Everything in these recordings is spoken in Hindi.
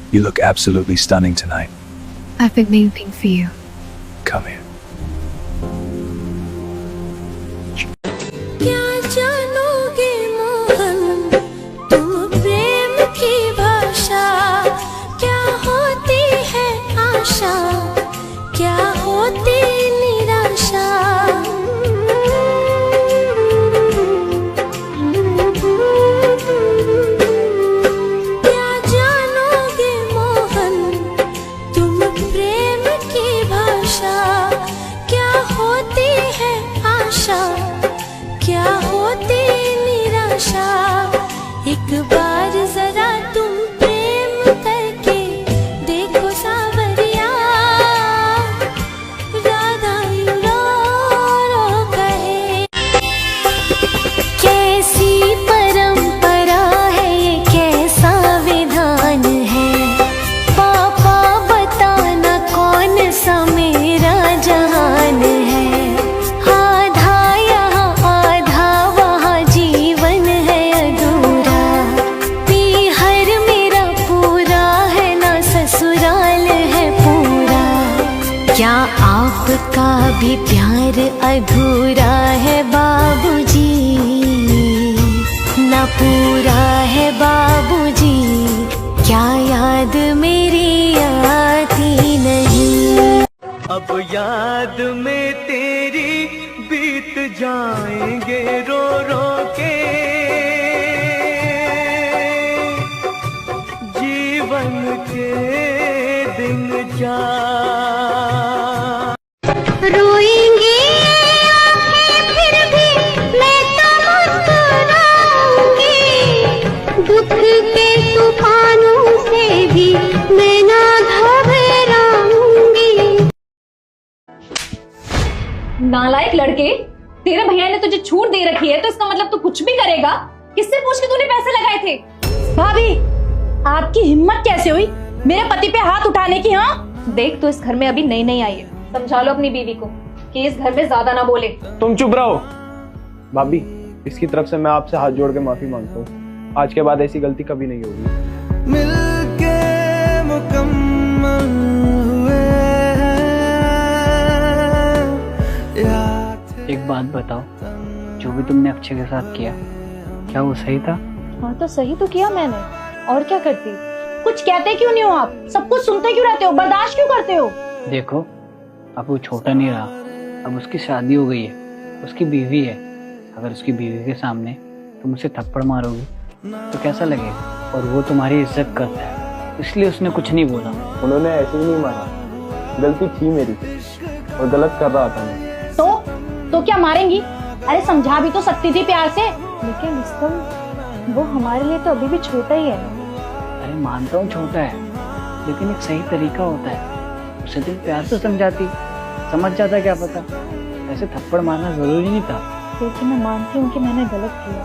You look absolutely stunning tonight. I've been waiting for you. Come here. क्या जानोगे मोहन तुम प्रेम की भाषा, क्या होती है आशा, क्या होती निराशा। क्या जानोगे मोहन तुम प्रेम की भाषा, क्या होती है आशा, क्या होती निराशा। एक बार जरा तुम प्रेम करके देखो सावरिया, राधा यूं रो रो कहे। कैसी परंपरा है ये, कैसा विधान है, पापा बताना कौन सा मेरा जहान है। आधा यहाँ आधा वहाँ जीवन है अधूरा, पीहर मेरा पूरा है ना ससुराल है पूरा। क्या आपका भी प्यार अधूरा है बाबूजी, ना पूरा है बाबूजी। क्या याद मेरी आती नहीं। अब याद में तेरी बीत जाएंगे रो रो के, जीवन के दिन जा। रोएंगे आँखें फिर भी मैं तो मुस्कुराऊंगी, दुख के तूफानों से भी मैं ना घबराऊंगी। नालायक लड़के, तेरे भैया ने तुझे छूट दे रखी है तो इसका मतलब तू कुछ भी करेगा। किससे पूछ के तूने पैसे लगाए थे? भाभी, आपकी हिम्मत कैसे हुई मेरे पति पे हाथ उठाने की? हाँ, देख, तो इस घर में अभी नई नई आई है, समझा लो अपनी बीवी को कि इस घर में ज्यादा ना बोले। तुम चुप रहो। भाभी, इसकी तरफ से मैं आपसे हाथ जोड़ के माफी मांगता हूँ। आज के बाद ऐसी गलती कभी नहीं होगी। मिलके मुकम्मल हुए याद। एक बात बताओ, जो भी तुमने अक्षय के साथ किया, क्या वो सही था? हाँ तो सही तो किया मैंने, और क्या करती। कुछ कहते क्यों नहीं हो आप? सब कुछ सुनते क्यों रहते हो? बर्दाश्त क्यों करते हो? देखो, अब वो छोटा नहीं रहा, अब उसकी शादी हो गई है, उसकी बीवी है। अगर उसकी बीवी के सामने तुम उसे थप्पड़ मारोगी तो कैसा लगेगा? और वो तुम्हारी इज्जत करता है, इसलिए उसने कुछ नहीं बोला। उन्होंने ऐसे ही नहीं मारा, गलती थी मेरी और गलत कर रहा था मैं। तो क्या मारेंगी? अरे समझा भी तो सकती थी प्यार से। लेकिन इसका वो हमारे लिए तो अभी भी छोटा ही है। अरे मानता हूँ छोटा है, लेकिन एक सही तरीका होता है। उसे तुम प्यार से समझाती, समझ जाता। क्या पता ऐसे थप्पड़ मारना जरूरी नहीं था। लेकिन मैं मानती हूँ कि मैंने गलत किया,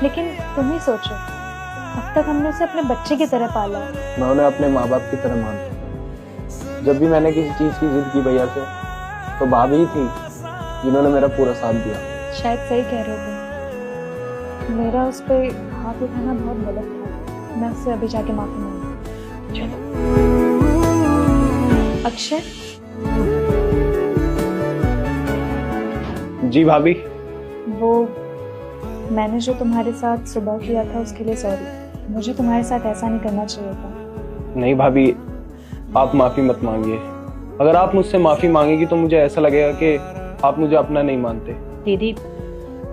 लेकिन तुम ही सोचो, अब तक हमने उसे अपने बच्चे की तरह पाला। मैं उन्हें अपने माँ बाप की तरह मानता हूँ। जब भी मैंने किसी चीज की जिद की भैया से, तो भाभी ही थी जिन्होंने मेरा पूरा साथ दिया। शायद सही कह रहे हो तुम। मेरा उस पे हाथ उठाना बहुत गलत था। मैं उससे अभी जाके माफी मांगू। चलो। अक्षय। जी भाभी। वो मैंने जो तुम्हारे साथ सुबह किया था उसके लिए सॉरी। मुझे तुम्हारे साथ ऐसा नहीं करना चाहिए था। नहीं भाभी, आप माफी मत मांगिए। अगर आप मुझसे माफी मांगेगी तो मुझे ऐसा लगेगा कि आप मुझे अपना नहीं मानते। दीदी,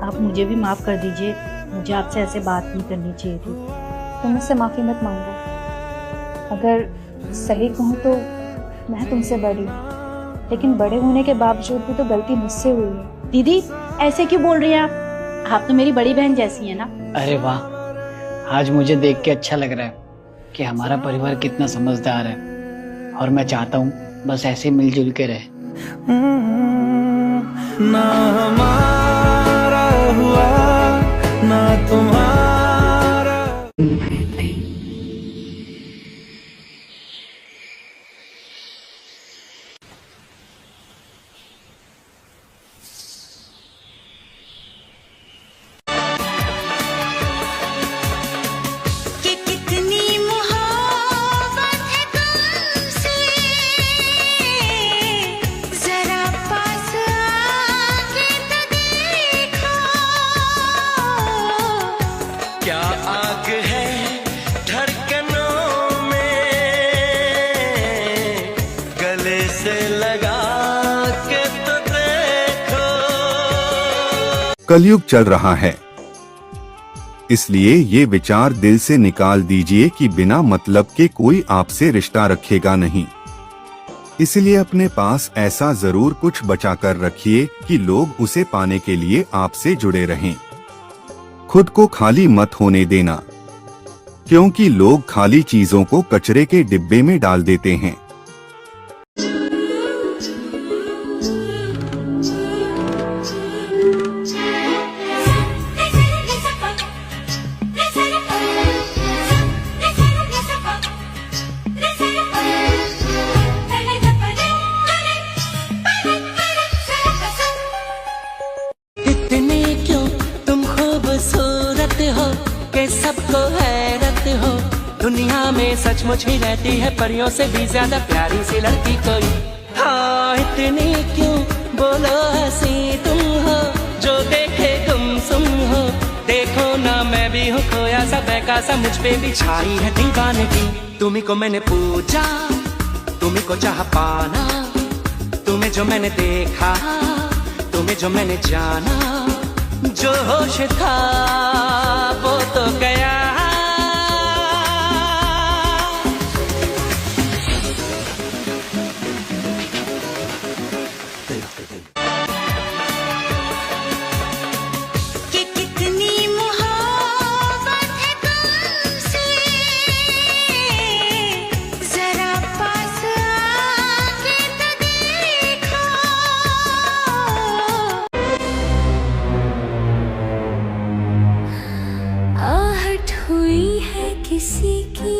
आप मुझे भी माफ कर दीजिए, मुझे आपसे ऐसे बात नहीं करनी चाहिए थी। तुम मुझसे माफी मत मांगो। अगर सही कहूँ तो मैं तुमसे बड़ी हूँ, लेकिन बड़े होने के बावजूद भी तो गलती मुझसे हुई है। दीदी, ऐसे क्यों बोल रही हैं आप तो मेरी बड़ी बहन जैसी है ना। अरे वाह, आज मुझे देख के अच्छा लग रहा है कि हमारा परिवार कितना समझदार है, और मैं चाहता हूँ बस ऐसे मिलजुल के रहे। ना हमारा हुआ ना तुम्हारा। कि कितनी मोहब्बत कलयुग चल रहा है, इसलिए ये विचार दिल से निकाल दीजिए कि बिना मतलब के कोई आपसे रिश्ता रखेगा नहीं। इसलिए अपने पास ऐसा जरूर कुछ बचा कर रखिए कि लोग उसे पाने के लिए आपसे जुड़े रहें। खुद को खाली मत होने देना, क्योंकि लोग खाली चीजों को कचरे के डिब्बे में डाल देते हैं। इतने क्यों तुम खूबसूरत हो कि सबको हैरत हो। दुनिया में सचमुच ही रहती है परियों से भी ज्यादा प्यारी सी लड़की कोई। हाँ इतनी क्यों बोलो हंसी तुम हो, जो देखे तुम सुन हो। देखो ना मैं भी हूँ खोया सा बहका सा, मुझ पे भी छाई है दीवानगी। तुम्ही को मैंने पूछा, तुम्ही को चाह पाना, तुम्हें जो मैंने देखा, तुम्हें जो मैंने जाना, जो होश था वो तो गया। कि कितनी मोहब्बत है तुमसे, जरा पास आके तो देखो। आहट हुई है किसी की,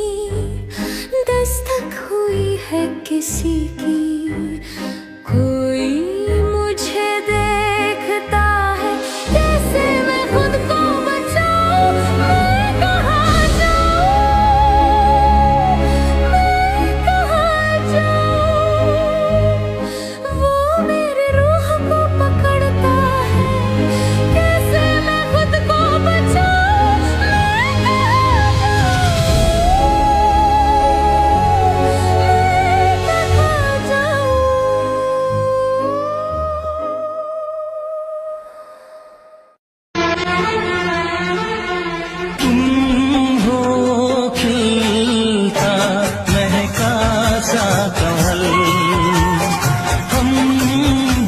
दस्तक हुई है किसी की, कोई मुझे देखता है कैसे मैं खुद को बचाऊं। मैं कहाँ जाऊं, मैं कहाँ जाऊं। वो मेरे रूह को पकड़ता है, कैसे मैं खुद को बचाऊं। मैं कहाँ जाऊं। तुम हो खिलता महका सा कमल, हम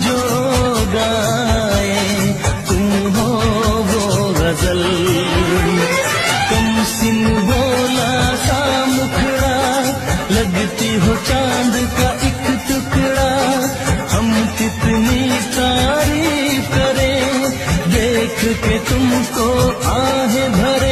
जो गाए तुम हो वो गजल। तुम सिन बोला सा मुखड़ा, लगती हो चांद का एक टुकड़ा। हम कितनी तारीफ करें देख के तुमको आहें भर